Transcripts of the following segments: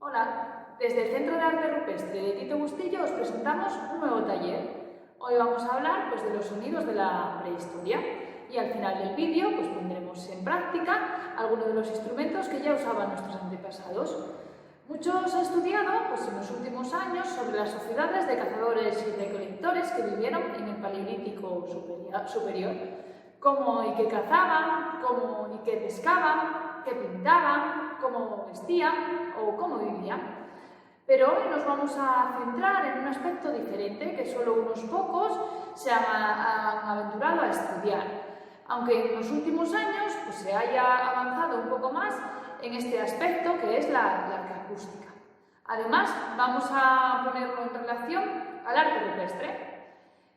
Hola, desde el Centro de Arte Rupestre de Tito Bustillo os presentamos un nuevo taller. Hoy vamos a hablar de los sonidos de la prehistoria y al final del vídeo pondremos en práctica algunos de los instrumentos que ya usaban nuestros antepasados. Muchos han estudiado en los últimos años sobre las sociedades de cazadores y recolectores que vivieron en el Paleolítico superior, cómo y qué cazaban, cómo y qué pescaban, qué pintaban, cómo vestían o cómo vivían. Pero hoy nos vamos a centrar en un aspecto diferente que solo unos pocos se han aventurado a estudiar, aunque en los últimos años se haya avanzado un poco más en este aspecto que es la arqueacústica. Además, vamos a ponerlo en relación al arte rupestre.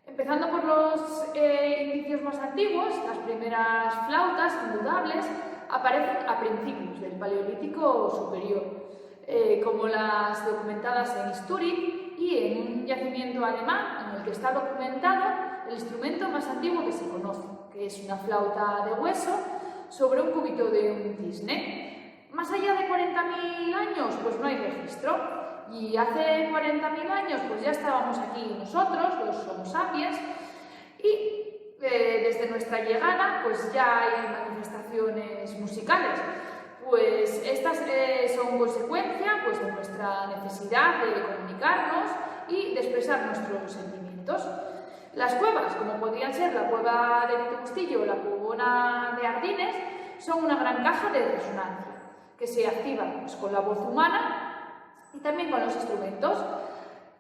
Empezando por los indicios más antiguos, las primeras flautas indudables aparecen a principios del Paleolítico superior, como las documentadas en Istúriz y en un yacimiento alemán en el que está documentado el instrumento más antiguo que se conoce, que es una flauta de hueso sobre un cúbito de un cisne. Más allá de 40.000 años, no hay registro. Y hace 40.000 años ya estábamos aquí nosotros, los Homo sapiens, y desde nuestra llegada ya hay manifestaciones musicales. Estas son consecuencia de nuestra necesidad de comunicarnos y de expresar nuestros sentimientos. Las cuevas, como podrían ser la cueva de Tito Bustillo o la cuevona de Ardines, son una gran caja de resonancia que se activa con la voz humana y también con los instrumentos.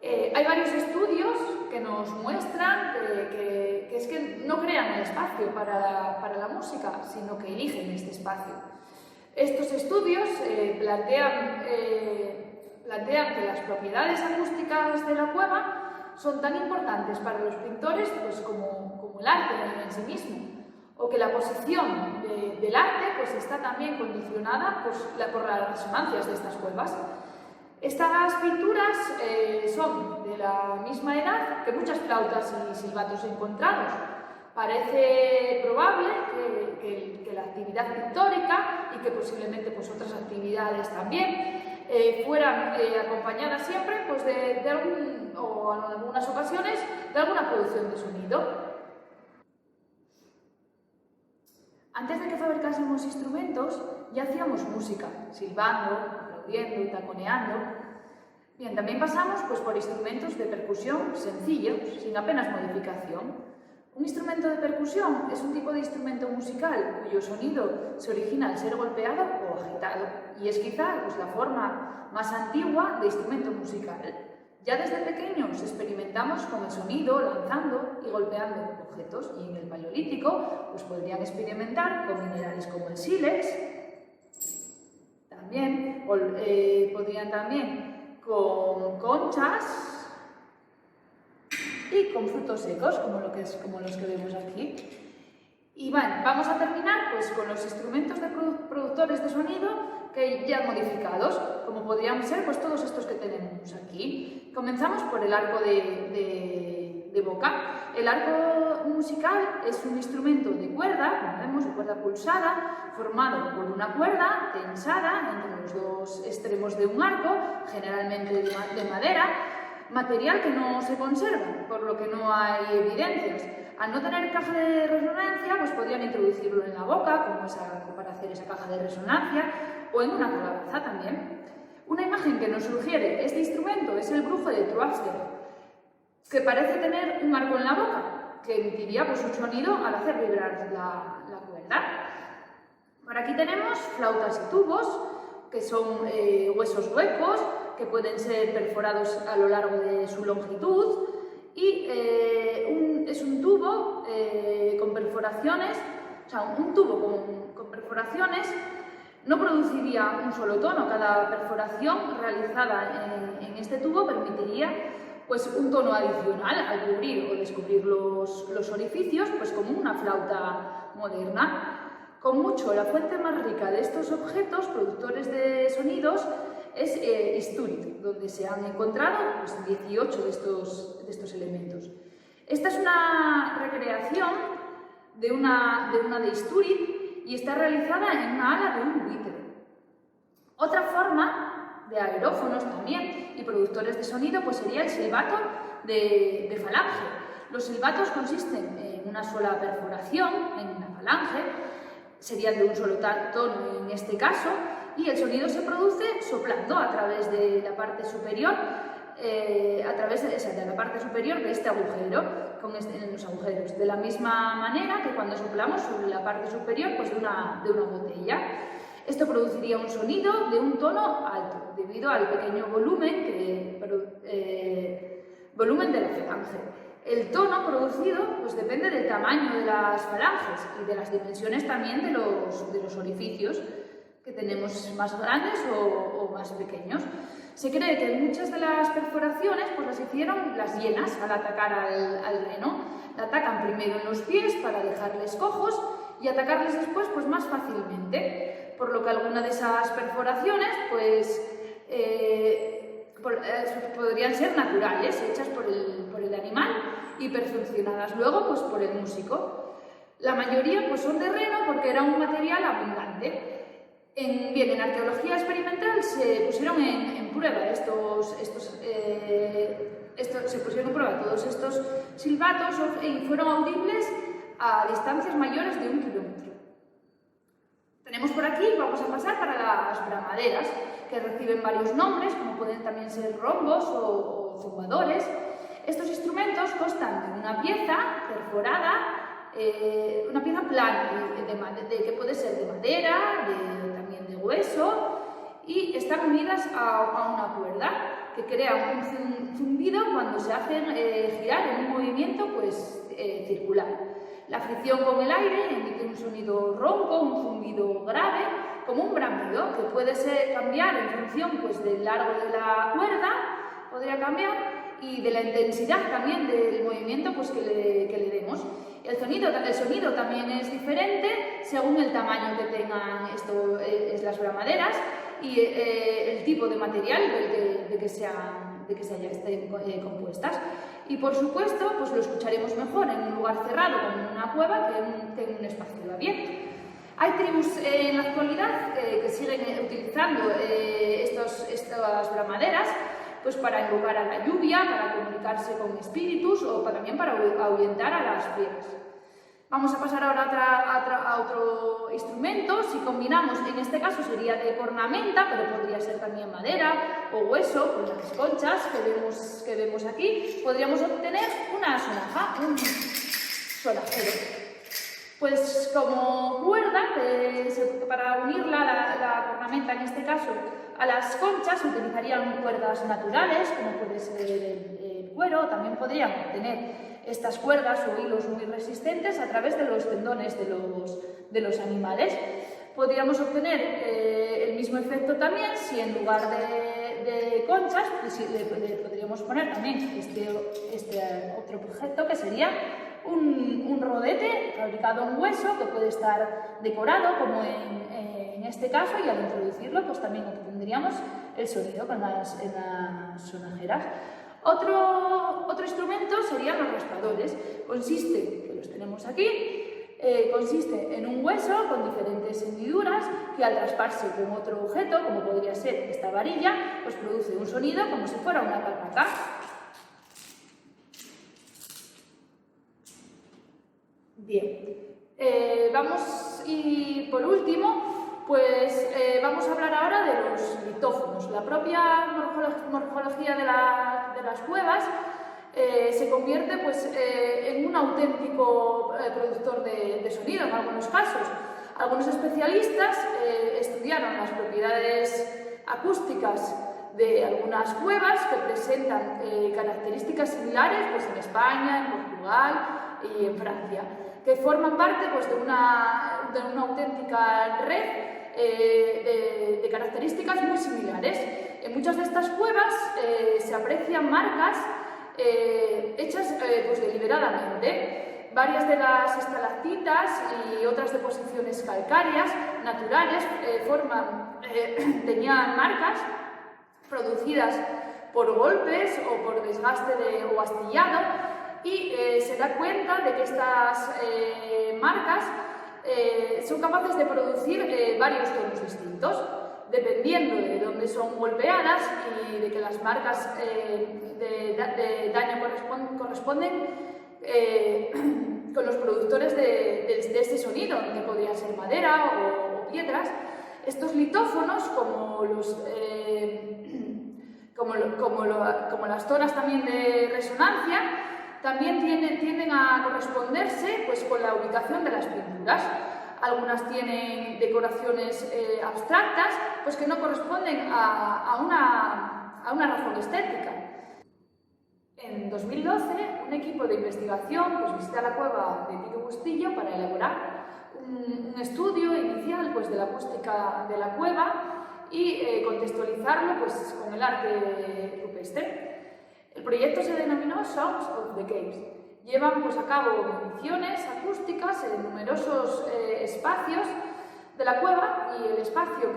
Hay varios estudios que nos muestran que no crean el espacio para la música, sino que eligen este espacio. Estos estudios plantean que las propiedades acústicas de la cueva son tan importantes para los pintores como el arte en sí mismo, o que la posición del arte está también condicionada por las resonancias de estas cuevas. Estas pinturas son de la misma edad que muchas flautas y silbatos encontrados. Parece probable que la actividad pictórica y que posiblemente otras actividades también fueran acompañadas siempre o en algunas ocasiones de alguna producción de sonido. Antes de que fabricásemos instrumentos ya hacíamos música, silbando, aplaudiendo y taconeando. Bien, también pasamos por instrumentos de percusión sencillos, sin apenas modificación. Un instrumento de percusión es un tipo de instrumento musical cuyo sonido se origina al ser golpeado o agitado, y es quizá la forma más antigua de instrumento musical. Ya desde pequeños experimentamos con el sonido, lanzando y golpeando objetos, y en el Paleolítico podrían experimentar con minerales como el sílex, podrían también con conchas y con frutos secos, como los que vemos aquí. Y vamos a terminar con los instrumentos de productores de sonido que ya modificados, como podrían ser todos estos que tenemos aquí. Comenzamos por el arco de boca. El arco musical es un instrumento de cuerda, como vemos, de cuerda pulsada, formado por una cuerda tensada entre los dos extremos de un arco, generalmente de madera, material que no se conserva, por lo que no hay evidencias. Al no tener caja de resonancia, podrían introducirlo en la boca, para hacer esa caja de resonancia, o en una calabaza también. Una imagen que nos sugiere este instrumento es el brujo de Troisdale, que parece tener un arco en la boca, que emitiría un sonido al hacer vibrar la cuerda. Por aquí tenemos flautas y tubos, que son huesos huecos, que pueden ser perforados a lo largo de su longitud, y es un tubo con perforaciones, un tubo con perforaciones no produciría un solo tono. Cada perforación realizada en este tubo permitiría un tono adicional al cubrir o descubrir los orificios, como una flauta moderna. Con mucho, la fuente más rica de estos objetos productores de sonidos es Istúriz, donde se han encontrado 18 de estos elementos. Esta es una recreación de una de Istúriz y está realizada en una ala de un buitre. Otra forma de aerófonos también, y productores de sonido, pues sería el silbato de falange. Los silbatos consisten en una sola perforación, en la falange, serían de un solo tono en este caso, y el sonido se produce soplando a través de la parte superior, de la parte superior de este agujero, en los agujeros, de la misma manera que cuando soplamos sobre la parte superior pues de una botella. Esto produciría un sonido de un tono alto, debido al pequeño volumen de la falange. El tono producido pues, depende del tamaño de las falanges y de las dimensiones también de los orificios que tenemos más grandes o más pequeños. Se cree que muchas de las perforaciones pues, las hicieron las hienas al atacar al reno. La atacan primero en los pies para dejarles cojos y atacarles después pues, más fácilmente, por lo que algunas de esas perforaciones pues, podrían ser naturales, hechas por el animal y perfeccionadas luego pues, por el músico. La mayoría pues, son de reno porque era un material abundante. En arqueología experimental se pusieron en prueba se pusieron en prueba todos estos silbatos y fueron audibles a distancias mayores de 1 kilómetro. Tenemos por aquí, vamos a pasar para las bramaderas, que reciben varios nombres, como pueden también ser rombos o zumbadores. Estos instrumentos constan de una pieza perforada, una pieza plana, que puede ser de madera, también de hueso, y están unidas a una cuerda que crea un zumbido cuando se hacen girar en un movimiento pues, circular. La fricción con el aire emite un sonido ronco, un zumbido grave, como un bramido, que puede cambiar en función pues, del largo de la cuerda, podría cambiar, y de la intensidad también del movimiento pues, que le demos. El sonido también es diferente según el tamaño que tengan las bramaderas y el tipo de material de que estén compuestas. Y por supuesto, pues lo escucharemos mejor en un lugar cerrado como en una cueva que en un espacio abierto. Hay tribus en la actualidad que siguen utilizando estas bramaderas pues para invocar a la lluvia, para comunicarse con espíritus o también para ahuyentar a las fieras. Vamos a pasar ahora a otro instrumento. Si combinamos, en este caso sería de cornamenta, pero podría ser también madera o hueso, con las conchas que vemos aquí, podríamos obtener una sonaja, un sonajero. Pues como cuerda, para unir la cornamenta en este caso a las conchas se utilizarían cuerdas naturales, como puede ser el cuero. También podrían obtener estas cuerdas o hilos muy resistentes a través de los tendones de los animales. Podríamos obtener el mismo efecto también si en lugar de conchas pues, le podríamos poner también este otro objeto que sería un rodete fabricado en hueso que puede estar decorado como en este caso, y al introducirlo pues también obtendríamos el sonido con las sonajeras. Otro instrumento serían los raspadores. Que los tenemos aquí, consiste en un hueso con diferentes hendiduras que al rasparse con otro objeto, como podría ser esta varilla, pues produce un sonido como si fuera una pataca. Bien, y por último, pues vamos a hablar ahora de los litófonos. La propia morfología de las cuevas se convierte pues, en un auténtico productor de sonido en algunos casos. Algunos especialistas estudiaron las propiedades acústicas de algunas cuevas que presentan características similares pues, en España, en Portugal y en Francia, que forman parte pues, de una auténtica red de características muy similares. En muchas de estas cuevas se aprecian marcas hechas pues, deliberadamente. Varias de las estalactitas y otras deposiciones calcáreas naturales tenían marcas producidas por golpes o por desgaste o astillado, y se da cuenta de que estas marcas son capaces de producir varios tonos distintos, dependiendo de dónde son golpeadas y de que las marcas de daño corresponden con los productores de este sonido, que podría ser madera o piedras. Estos litófonos, como las zonas también de resonancia, también tienden a corresponderse pues, con la ubicación de las pinturas. Algunas tienen decoraciones abstractas pues, que no corresponden a una razón estética. En 2012, un equipo de investigación pues, visita la cueva de Tito Bustillo para elaborar un estudio inicial pues, de la acústica de la cueva y contextualizarlo pues, con el arte rupestre. El proyecto se denominó Sounds of the Caves. Llevan pues, a cabo mediciones acústicas en numerosos espacios de la cueva y el espacio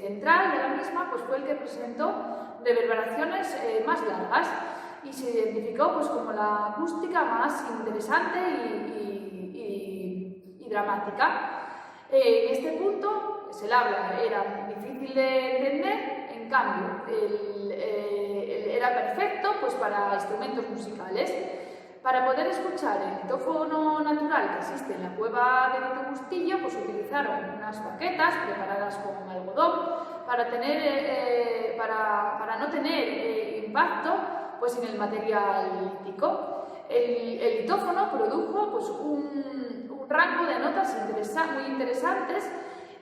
central de la misma pues, fue el que presentó reverberaciones más largas y se identificó pues, como la acústica más interesante y dramática. En este punto, el habla era difícil de entender, en cambio, era perfecto pues, para instrumentos musicales. Para poder escuchar el litófono natural que existe en la cueva de Tito Bustillo, pues utilizaron unas baquetas preparadas con algodón para no tener impacto pues, en el material lítico. El litófono produjo pues, un rango de notas muy interesantes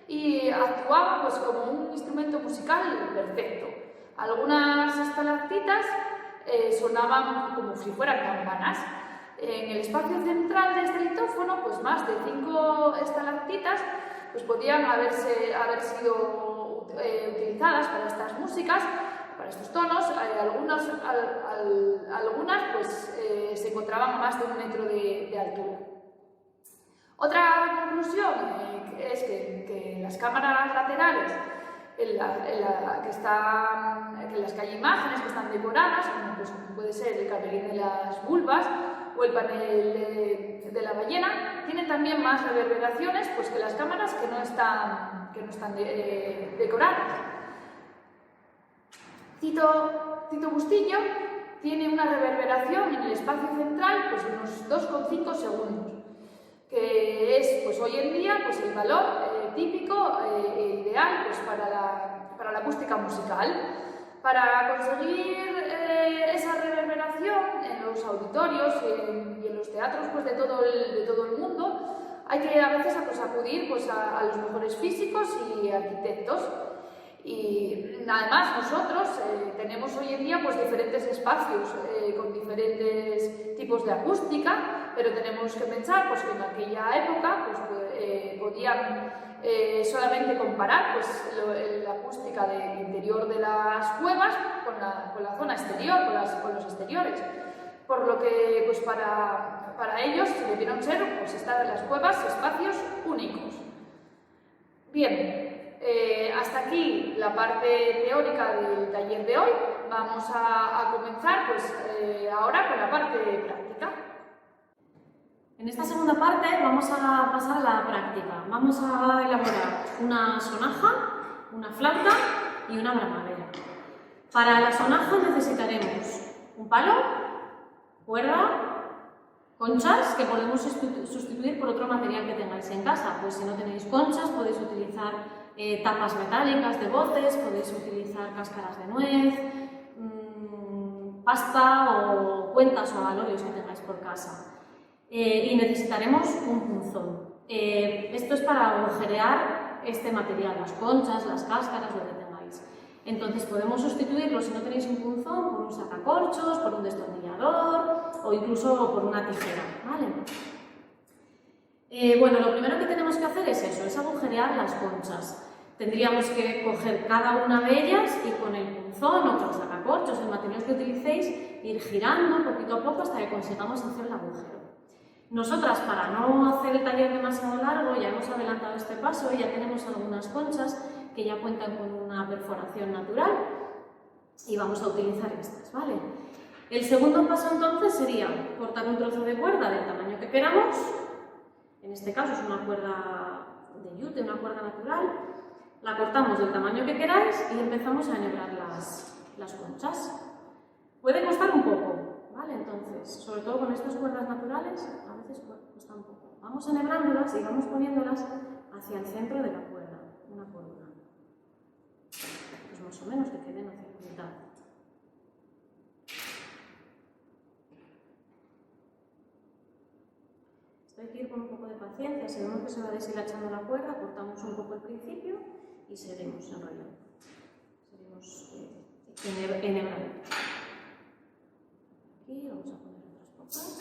y actuaba pues, como un instrumento musical perfecto. Algunas estalactitas sonaban como si fueran campanas. En el espacio central de este litófono, pues más de 5 estalactitas pues podían haber sido utilizadas para estas músicas, para estos tonos. Algunas pues, se encontraban a más de 1 metro de altura. Otra conclusión es que en las cámaras laterales en las que hay imágenes que están decoradas, como pues, puede ser el camerín de las vulvas o el panel de la ballena, tienen también más reverberaciones pues, que las cámaras que no están decoradas. Tito Bustillo tiene una reverberación en el espacio central pues, de unos 2,5 segundos, que es pues, hoy en día pues, el valor típico e ideal pues, para la acústica musical. Para conseguir esa reverberación en los auditorios y en los teatros pues, de todo el mundo, hay que a veces pues, acudir pues, a los mejores físicos y arquitectos. Y además nosotros tenemos hoy en día pues, diferentes espacios con diferentes tipos de acústica, pero tenemos que pensar pues, que en aquella época pues, podían solamente comparar pues, la acústica del interior de las cuevas con la zona exterior, con los exteriores. Por lo que pues, para ellos debieron ser pues, las cuevas espacios únicos. Bien. Hasta aquí la parte teórica del taller de hoy. Vamos a comenzar pues, ahora con la parte práctica. En esta segunda parte vamos a pasar a la práctica. Vamos a elaborar una sonaja, una flauta y una bramadera. Para la sonaja necesitaremos un palo, cuerda, conchas que podemos sustituir por otro material que tengáis en casa. Pues si no tenéis conchas podéis utilizar tapas metálicas de botes, podéis utilizar cáscaras de nuez, pasta o cuentas o alorios que tengáis por casa. Y necesitaremos un punzón. Esto es para agujerear este material, las conchas, las cáscaras, lo que tengáis. Entonces podemos sustituirlo, si no tenéis un punzón, por un sacacorchos, por un destornillador o incluso por una tijera, ¿vale? Bueno, lo primero que tenemos que hacer es eso, es agujerear las conchas. Tendríamos que coger cada una de ellas y con el punzón o con el sacacorchos, el material que utilicéis, ir girando poquito a poco hasta que consigamos hacer el agujero. Nosotras, para no hacer el taller demasiado largo, ya hemos adelantado este paso y ya tenemos algunas conchas que ya cuentan con una perforación natural y vamos a utilizar estas, ¿vale? El segundo paso entonces sería cortar un trozo de cuerda del tamaño que queramos. En este caso es una cuerda de yute, una cuerda natural. La cortamos del tamaño que queráis y empezamos a enhebrar las conchas. Puede costar un poco, ¿vale? Entonces, sobre todo con estas cuerdas naturales, a veces cuesta un poco. Vamos enhebrándolas y vamos poniéndolas hacia el centro de la cuerda, una por una. Pues más o menos que queden hacia la mitad. Esto hay que ir con un poco de paciencia. Si vemos que se va deshilachando la cuerda, cortamos un poco el principio y seguimos enrollando. Seguimos enhebrando. Aquí vamos a poner otras pocas.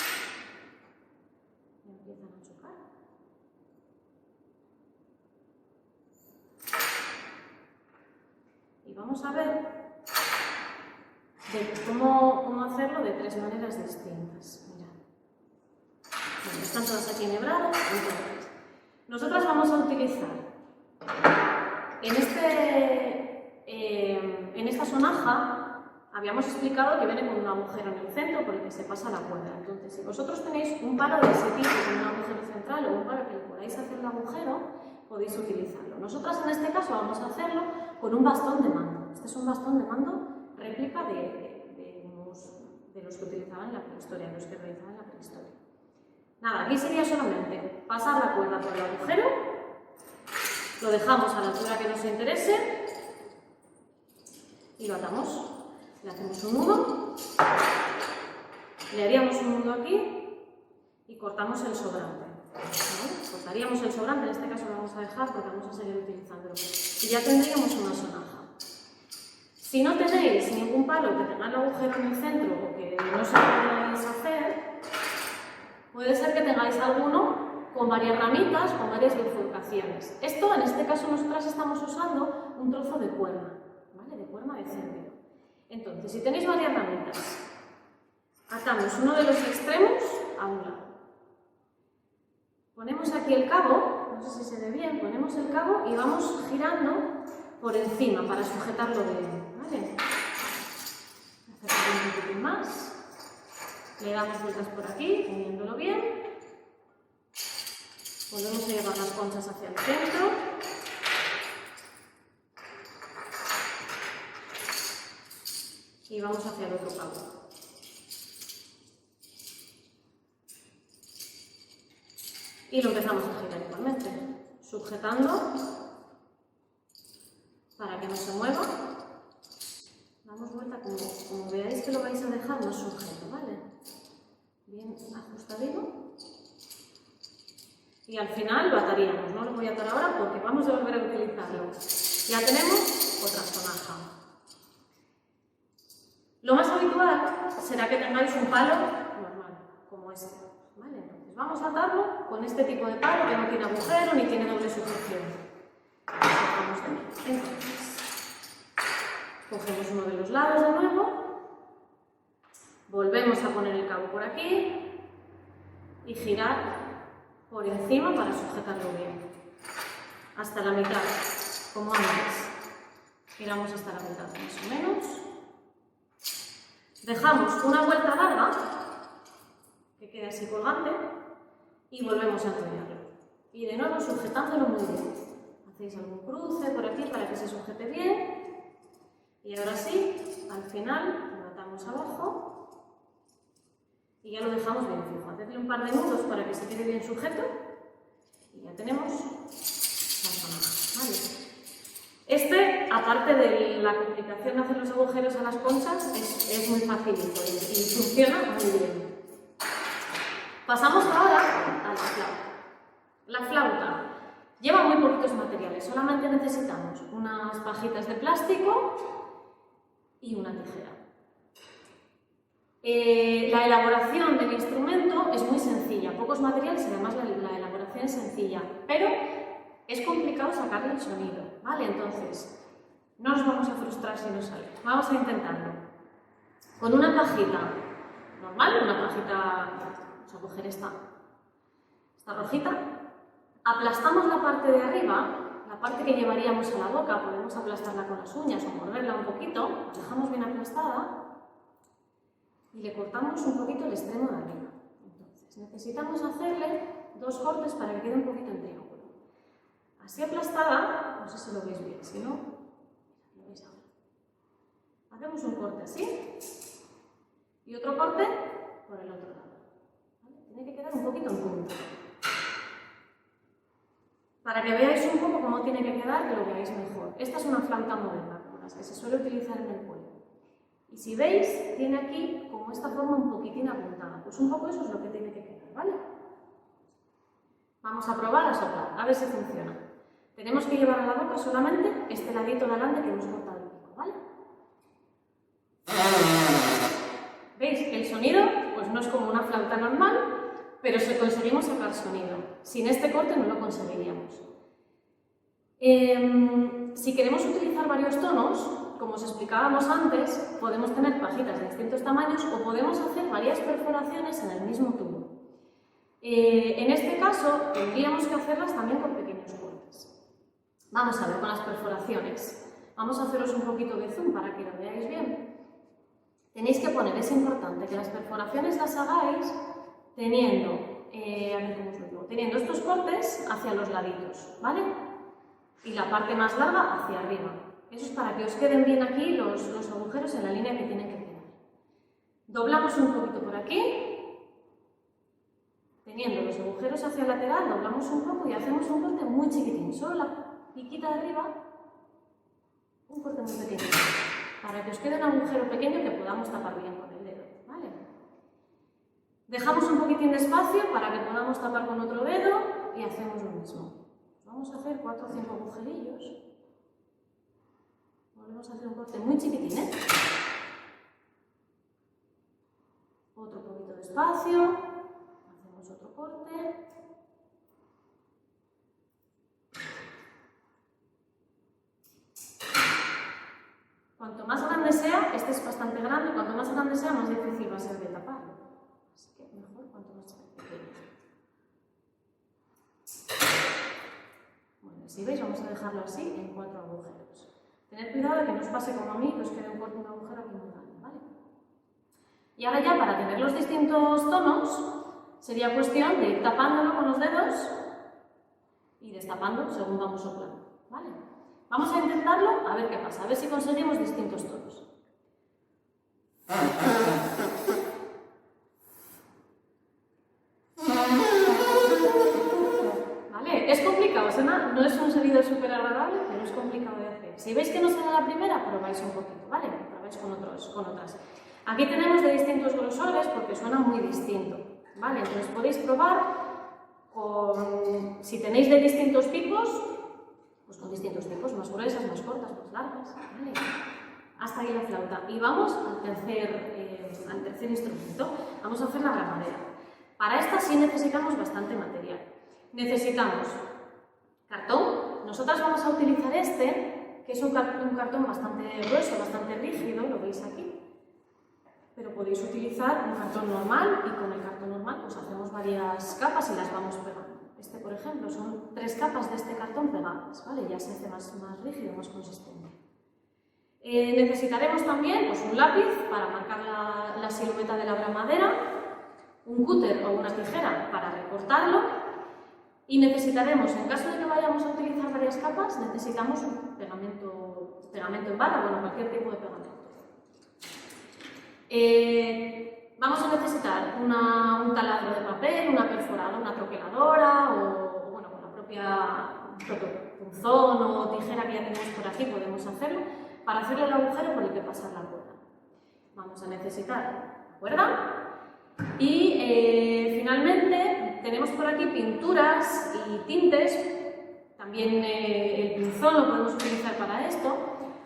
Y empiezan a chocar. Y vamos a ver cómo hacerlo de 3 maneras distintas. Mirad. Bueno, están todas aquí enhebradas. Entonces, nosotras vamos a utilizar en esta sonaja, habíamos explicado que viene con un agujero en el centro por el que se pasa la cuerda. Entonces, si vosotros tenéis un palo de ese tipo con un agujero central o un palo que le podáis hacer el agujero, podéis utilizarlo. Nosotras en este caso vamos a hacerlo con un bastón de mando. Este es un bastón de mando réplica de los que utilizaban en la prehistoria, de los que realizaban la prehistoria. Nada, aquí sería solamente pasar la cuerda por el agujero, lo dejamos a la altura que nos interese y lo atamos. Le hacemos un nudo, le haríamos un nudo aquí y cortamos el sobrante. ¿Vale? Cortaríamos el sobrante, en este caso lo vamos a dejar porque vamos a seguir utilizándolo. Y ya tendríamos una sonaja. Si no tenéis ningún palo que tenga el agujero en el centro o que no se podáis hacer, puede ser que tengáis alguno con varias ramitas, con varias bifurcaciones. Esto, en este caso, nosotras estamos usando un trozo de cuerda, ¿vale? De cuerda de céntero. Entonces, si tenéis varias ramitas, atamos uno de los extremos a un lado. Ponemos aquí el cabo, no sé si se ve bien, ponemos el cabo y vamos girando por encima para sujetarlo bien, ¿vale? Acercamos un poquito más, le damos vueltas por aquí, uniéndolo bien, volvemos a llevar las conchas hacia el centro, y vamos hacia el otro cabo. Y lo empezamos a girar igualmente, sujetando para que no se mueva. Damos vuelta como veáis que lo vais a dejar más sujeto, ¿vale? Bien ajustadito. Y al final lo ataríamos, no lo voy a atar ahora porque vamos a volver a utilizarlo. Ya tenemos otra sonaja. Lo más habitual será que tengáis un palo normal, como este, ¿vale? Entonces vamos a atarlo con este tipo de palo que no tiene agujero ni tiene doble sujeción. Entonces, cogemos uno de los lados de nuevo, volvemos a poner el cabo por aquí y girar por encima para sujetarlo bien. Hasta la mitad, como antes. Giramos hasta la mitad, más o menos. Dejamos una vuelta larga, que quede así colgante, y volvemos a enrollarlo. Y de nuevo sujetándolo muy bien. Hacéis algún cruce por aquí para que se sujete bien. Y ahora sí, al final lo atamos abajo y ya lo dejamos bien fijo. Hacedle un par de nudos para que se quede bien sujeto y ya tenemos la sonaja, ¿vale? Aparte de la complicación de hacer los agujeros a las conchas, es muy facilito y funciona muy bien. Pasamos ahora a la flauta. La flauta lleva muy poquitos materiales, solamente necesitamos unas pajitas de plástico y una tijera. La elaboración del instrumento es muy sencilla, pocos materiales y además la elaboración es sencilla, pero es complicado sacarle el sonido, ¿vale? Entonces, no nos vamos a frustrar si no sale. Vamos a intentarlo. Con una pajita normal, una pajita, vamos a coger esta rojita, aplastamos la parte de arriba, la parte que llevaríamos a la boca, podemos aplastarla con las uñas o morderla un poquito, la dejamos bien aplastada y le cortamos un poquito el extremo de arriba. Entonces, necesitamos hacerle 2 cortes para que quede un poquito en triángulo. así aplastada, no sé si lo veis bien, si no, lo veis ahora. Hacemos un corte así y otro corte por el otro lado. ¿Vale? Tiene que quedar un poquito en punta. Para que veáis un poco cómo tiene que quedar, que lo veáis mejor. Esta es una flauta moderna, como las que se suele utilizar en el pueblo. Y si veis, tiene aquí como esta forma un poquitín apuntada. Pues un poco eso es lo que tiene que quedar, ¿vale? Vamos a probar a soplar, a ver si funciona. Tenemos que llevar a la boca solamente este ladito de adelante que hemos cortado el pico, ¿vale? ¿Veis? El sonido pues no es como una flauta normal, pero si conseguimos sacar sonido. Sin este corte no lo conseguiríamos. Si queremos utilizar varios tonos, como os explicábamos antes, podemos tener pajitas de distintos tamaños o podemos hacer varias perforaciones en el mismo tubo. En este caso, tendríamos que hacerlas también con pequeños cortes. Vamos a ver con las perforaciones. Vamos a haceros un poquito de zoom para que lo veáis bien. Tenéis que poner, es importante que las perforaciones las hagáis teniendo, teniendo estos cortes hacia los laditos, ¿vale? Y la parte más larga hacia arriba. Eso es para que os queden bien aquí los agujeros en la línea que tienen que quedar. Doblamos un poquito por aquí, teniendo los agujeros hacia el lateral, doblamos un poco y hacemos un corte muy chiquitín, solo la piquita de arriba, un corte muy pequeño, para que os quede un agujero pequeño que podamos tapar bien con el dedo, ¿vale? Dejamos un poquitín de espacio para que podamos tapar con otro dedo y hacemos lo mismo. Vamos a hacer 4 o 5 agujerillos. Volvemos a hacer un corte muy chiquitín, ¿eh? Otro poquito de espacio. Hacemos otro corte. Cuanto más grande sea, este es bastante grande, cuanto más grande sea, más difícil va a ser de taparlo. Así que mejor cuanto más pequeño. Bueno, si veis, vamos a dejarlo así en 4 agujeros. Tened cuidado de que no os pase como a mí, que os quede un agujero aquí muy grande, ¿vale? Y ahora ya, para tener los distintos tonos, sería cuestión de ir tapándolo con los dedos y destapando según vamos soplando, ¿vale? Vamos a intentarlo, a ver qué pasa, a ver si conseguimos distintos tonos. Vale, es complicado, no es un sonido súper agradable, pero es complicado de hacer. Si veis que no sale la primera, probáis un poquito, ¿vale? Probáis con otras. Aquí tenemos de distintos grosores porque suena muy distinto, ¿vale? Entonces podéis probar si tenéis de distintos picos, pues con distintos tipos, más gruesas, más cortas, más largas, ¿vale? Hasta ahí la flauta. Y vamos al tercer instrumento. Vamos a hacer la gramadera. Para esta sí necesitamos bastante material. Necesitamos cartón. Nosotras vamos a utilizar este, que es un cartón bastante grueso, bastante rígido, lo veis aquí. Pero podéis utilizar un cartón normal y con el cartón normal pues hacemos varias capas y las vamos pegando. Este, por ejemplo, son 3 capas de este cartón pegadas, ¿vale? Ya se hace más rígido, más consistente. Necesitaremos también pues, un lápiz para marcar la silueta de la gramadera, un cúter o una tijera para recortarlo y necesitaremos, en caso de que vayamos a utilizar varias capas, necesitamos un pegamento en barra, bueno, cualquier tipo de pegamento. Vamos a necesitar un taladro de papel, una perforadora, una troqueladora o bueno, con la propio punzón o tijera que ya tenemos por aquí podemos hacerlo para hacerle el agujero por el que pasar la cuerda. Vamos a necesitar la cuerda y finalmente tenemos por aquí pinturas y tintes, también el pinzón lo podemos utilizar para esto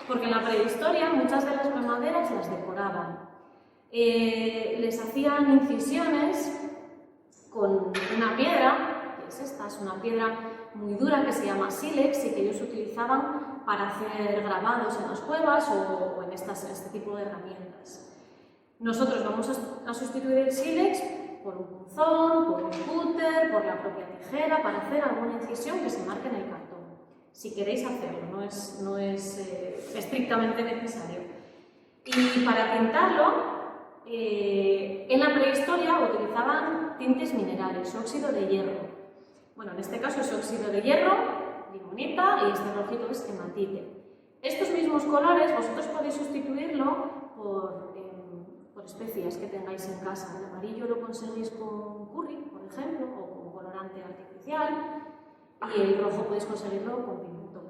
porque en la prehistoria muchas de las gramaderas las decoraban. Les hacían incisiones con una piedra, que es esta, es una piedra muy dura que se llama sílex y que ellos utilizaban para hacer grabados en las cuevas o en este tipo de herramientas. Nosotros vamos a sustituir el sílex por un punzón, por un cúter, por la propia tijera para hacer alguna incisión que se marque en el cartón. Si queréis hacerlo, no es estrictamente necesario. Y para pintarlo, en la prehistoria utilizaban tintes minerales, óxido de hierro. Bueno, en este caso es óxido de hierro, limonita y este rojito es hematite. Estos mismos colores vosotros podéis sustituirlo por especias que tengáis en casa. El amarillo lo conseguís con curry, por ejemplo, o con colorante artificial, y el rojo podéis conseguirlo con pimentón.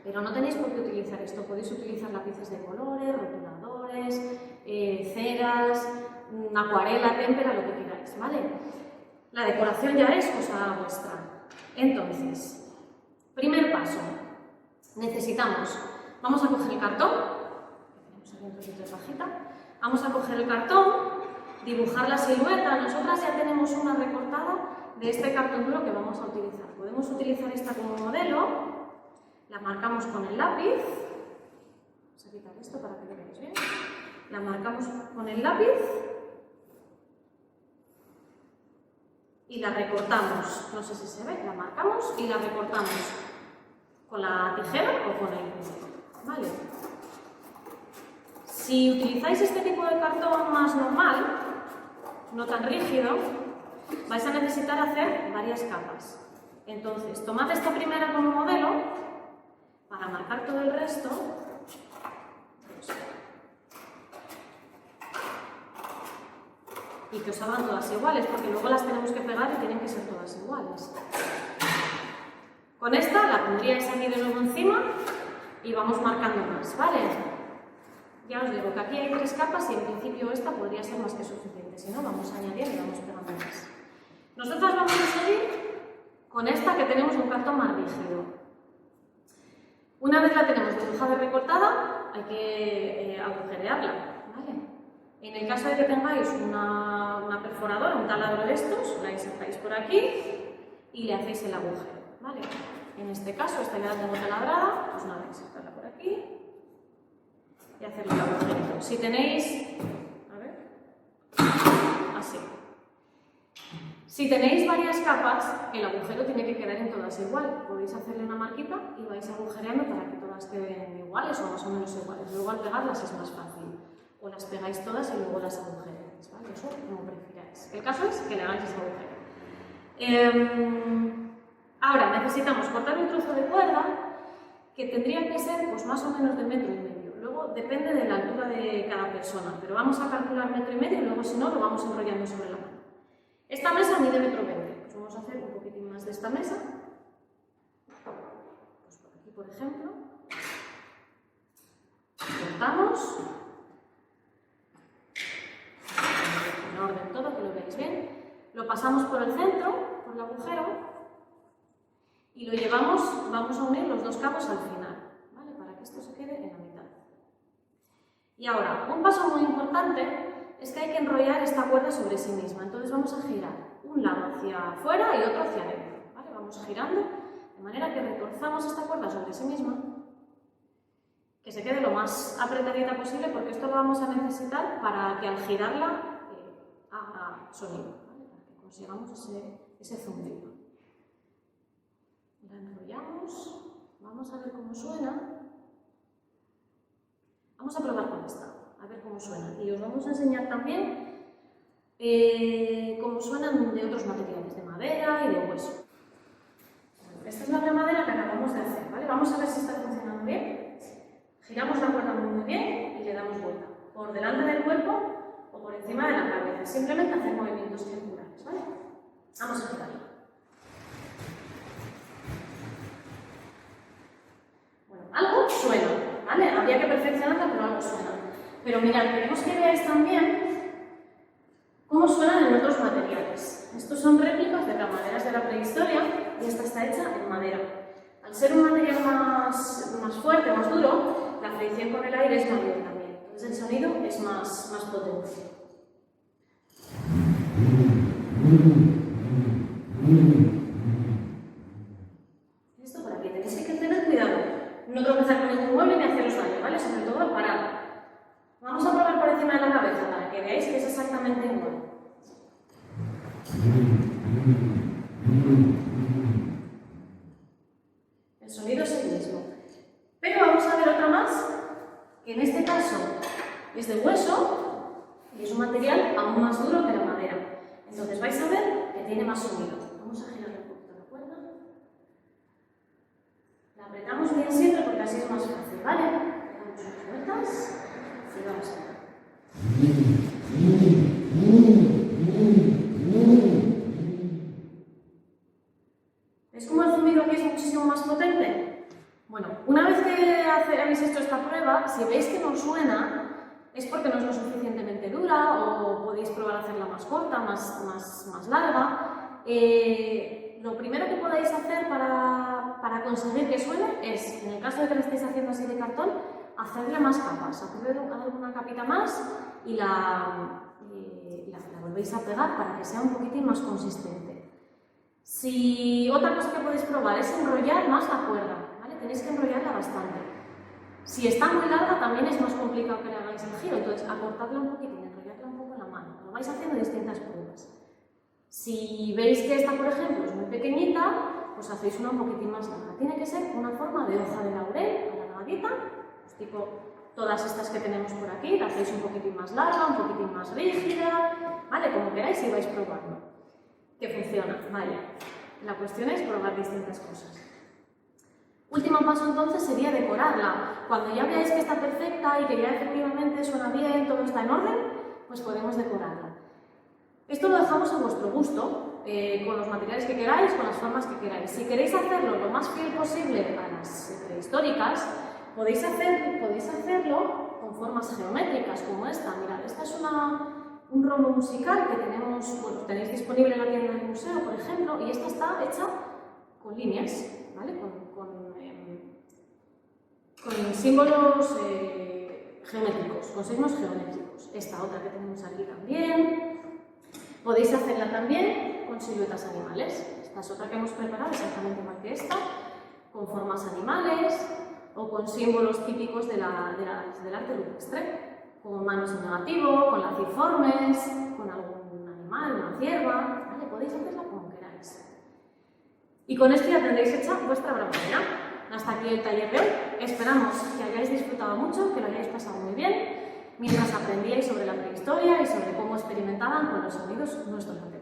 Pero no tenéis por qué utilizar esto, podéis utilizar lápices de colores, rotuladores, ceras, acuarela, témpera, lo que queráis, ¿vale? La decoración ya es cosa vuestra. Entonces, primer paso, vamos a coger el cartón, que tenemos aquí un trocito de pajita, vamos a coger el cartón, dibujar la silueta. Nosotras ya tenemos una recortada de este cartón duro que vamos a utilizar. Podemos utilizar esta como modelo, la marcamos con el lápiz, vamos a quitar esto para que lo veáis bien, la marcamos con el lápiz y la recortamos, no sé si se ve, la marcamos y la recortamos con la tijera o con el pincel, ¿vale? Si utilizáis este tipo de cartón más normal, no tan rígido, vais a necesitar hacer varias capas. Entonces, tomad esta primera como modelo para marcar todo el resto. Y que os hagan todas iguales, porque luego las tenemos que pegar y tienen que ser todas iguales. Con esta la pondríais aquí de nuevo encima y vamos marcando más, ¿vale? Ya os digo que aquí hay 3 capas y en principio esta podría ser más que suficiente, si no vamos a añadir y vamos pegando más. Nosotras vamos a seguir con esta que tenemos un cartón más rígido. Una vez la tenemos dibujada y recortada, hay que agujerearla, ¿vale? En el caso de que tengáis una perforadora, un taladro de estos, la insertáis por aquí y le hacéis el agujero, ¿vale? En este caso, esta ya la tengo taladrada, pues nada, insertarla por aquí y hacerle el agujero. Si tenéis, a ver, así. Si tenéis varias capas, el agujero tiene que quedar en todas igual. Podéis hacerle una marquita y vais agujereando para que todas queden iguales o más o menos iguales. Luego al pegarlas es más fácil. O las pegáis todas y luego las agujereáis, ¿vale? Eso como prefiráis. El caso es que le hagáis ese agujero. Ahora necesitamos cortar un trozo de cuerda que tendría que ser pues, más o menos de 1,5 metros. Luego depende de la altura de cada persona, pero vamos a calcular 1,5 metros y luego si no lo vamos enrollando sobre la mano. Esta mesa mide 1,20 metros. Pues vamos a hacer un poquitín más de esta mesa. Pues por aquí, por ejemplo. Cortamos. En orden todo, que lo veáis bien. Lo pasamos por el centro, por el agujero, y lo llevamos, vamos a unir los 2 cabos al final, ¿vale? Para que esto se quede en la mitad. Y ahora, un paso muy importante es que hay que enrollar esta cuerda sobre sí misma. Entonces vamos a girar un lado hacia afuera y otro hacia adentro, ¿vale? Vamos girando de manera que retorzamos esta cuerda sobre sí misma, que se quede lo más apretadita posible, porque esto lo vamos a necesitar para que al girarla haga sonido, ¿vale? Para que consigamos ese zumbido. La enrollamos, vamos a ver cómo suena. Vamos a probar con esta, a ver cómo suena. Y os vamos a enseñar también cómo suenan de otros materiales, de madera y de hueso. Esta es la madera que acabamos de hacer, ¿vale? Vamos a ver si está funcionando bien. Giramos la cuerda muy bien y le damos vuelta. Por delante del cuerpo o por encima de la cabeza. Simplemente hacer movimientos circulares, ¿vale? Vamos a girarla. Bueno, algo suena, ¿vale? Habría que perfeccionarla, pero algo suena. Pero mirad, queremos que veáis también cómo suenan en otros materiales. Estos son réplicas de las maderas de la prehistoria y esta está hecha en madera. Al ser un material más fuerte, más duro, la fricción con el aire es mayor también. Entonces el sonido es más potente. Esto por aquí, tenéis que tener cuidado. No tropezar con ningún mueble ni haceros daño, ¿vale? Sobre todo al parar. Vamos a probar por encima de la cabeza para que veáis que es exactamente igual. El sonido es el mismo. Pero vamos a ver otra más, que en este caso es de hueso y es un material aún más duro que la madera. Entonces vais a ver que tiene más sonido. Vamos a girar un poquito la cuerda. habéis hecho esta prueba, si veis que no suena, es porque no es lo suficientemente dura o podéis probar a hacerla más corta, más larga. Lo primero que podáis hacer para conseguir que suene es, en el caso de que lo estéis haciendo así de cartón, hacerle más capas, hacerle alguna capita más y la volvéis a pegar para que sea un poquitín más consistente. Otra cosa que podéis probar es enrollar más la cuerda, ¿vale? Tenéis que enrollarla bastante. Si está muy larga también es más complicado que le hagáis el giro, entonces acortadla un poquitín, enrolladla un poco en la mano. Lo vais haciendo distintas pruebas. Si veis que esta, por ejemplo, es muy pequeñita, pues hacéis una un poquitín más larga. Tiene que ser una forma de hoja de laurel, alargadita, pues tipo todas estas que tenemos por aquí, la hacéis un poquitín más larga, un poquitín más rígida, ¿vale? Como queráis y vais probando. Que funciona, vale. La cuestión es probar distintas cosas. Último paso entonces sería decorarla. Cuando ya veáis que está perfecta y que ya efectivamente suena bien, todo está en orden, pues podemos decorarla. Esto lo dejamos a vuestro gusto, con los materiales que queráis, con las formas que queráis. Si queréis hacerlo lo más fiel posible a las prehistóricas, podéis hacerlo con formas geométricas como esta. Mirad, esta es un rombo musical que tenéis disponible en la tienda del museo, por ejemplo, y esta está hecha con líneas, ¿vale? Con símbolos geométricos, con signos geométricos. Esta otra que tenemos aquí también. Podéis hacerla también con siluetas animales. Esta es otra que hemos preparado exactamente igual que esta, con formas animales o con símbolos típicos del arte rupestre, con manos en negativo, con laciformes, con algún animal, una cierva, ¿vale? Podéis hacerla como queráis. Y con esto ya tendréis hecha vuestra bramonera. Hasta aquí el taller de hoy. Esperamos que hayáis disfrutado mucho, que lo hayáis pasado muy bien, mientras aprendíais sobre la prehistoria y sobre cómo experimentaban con los sonidos nuestros antepasados.